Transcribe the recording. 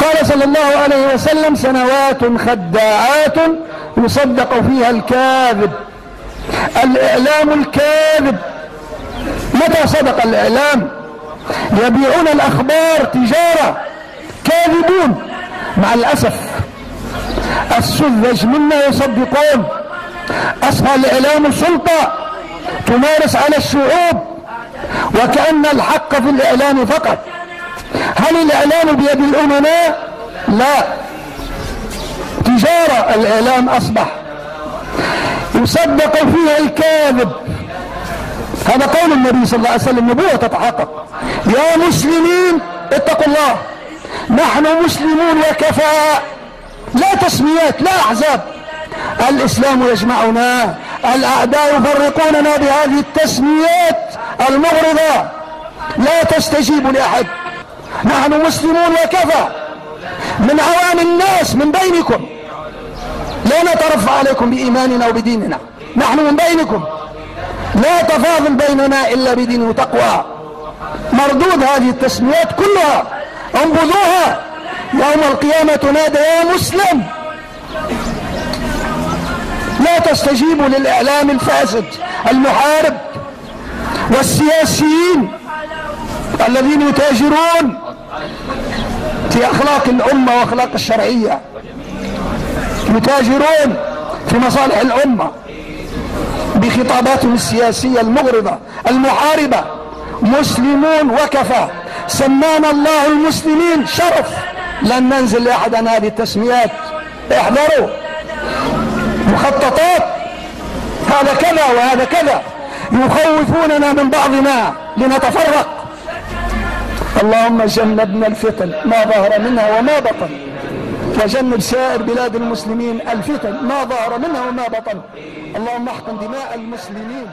قال صلى الله عليه وسلم: سنوات خداعات يصدق فيها الكاذب. الإعلام الكاذب. متى صدق الإعلام؟ يبيعون الأخبار تجارة، كاذبون. مع الأسف السذج منا يصدقون. أصبح الإعلام سلطة تمارس على الشعوب، وكأن الحق في الإعلام فقط. هل الإعلام بيد الأمناء؟ لا، تجارة الإعلام أصبح، يصدق فيها الكاذب. هذا قول النبي صلى الله عليه وسلم، نبوة تتحقق. يا مسلمين اتقوا الله، نحن مسلمون وكفى. لا تسميات، لا أحزاب. الإسلام يجمعنا، الأعداء يفرقوننا بهذه التسميات المغرضة. لا تستجيبوا لأحد. نحن مسلمون وكفى. من عوام الناس من بينكم، لا نترفع عليكم بإيماننا وبديننا، نحن من بينكم، لا تفاضل بيننا إلا بدين وتقوى. مردود هذه التسميات كلها، انبذوها. يوم القيامة تنادى: يا مسلم. لا تستجيبوا للإعلام الفاسد المحارب والسياسيين الذين يتاجرون في أخلاق الأمة وأخلاق الشرعية، يتاجرون في مصالح الأمة بخطاباتهم السياسية المغرضة المحاربة. مسلمون وكفى. سمانا الله المسلمين، شرف. لن ننزل لأحد عن هذه التسميات. احذروا. مخططات، هذا كذا وهذا كذا، يخوفوننا من بعضنا لنتفرق. اللهم جنبنا الفتن ما ظهر منها وما بطن، وجنب سائر بلاد المسلمين الفتن ما ظهر منها وما بطن. اللهم احقن دماء المسلمين.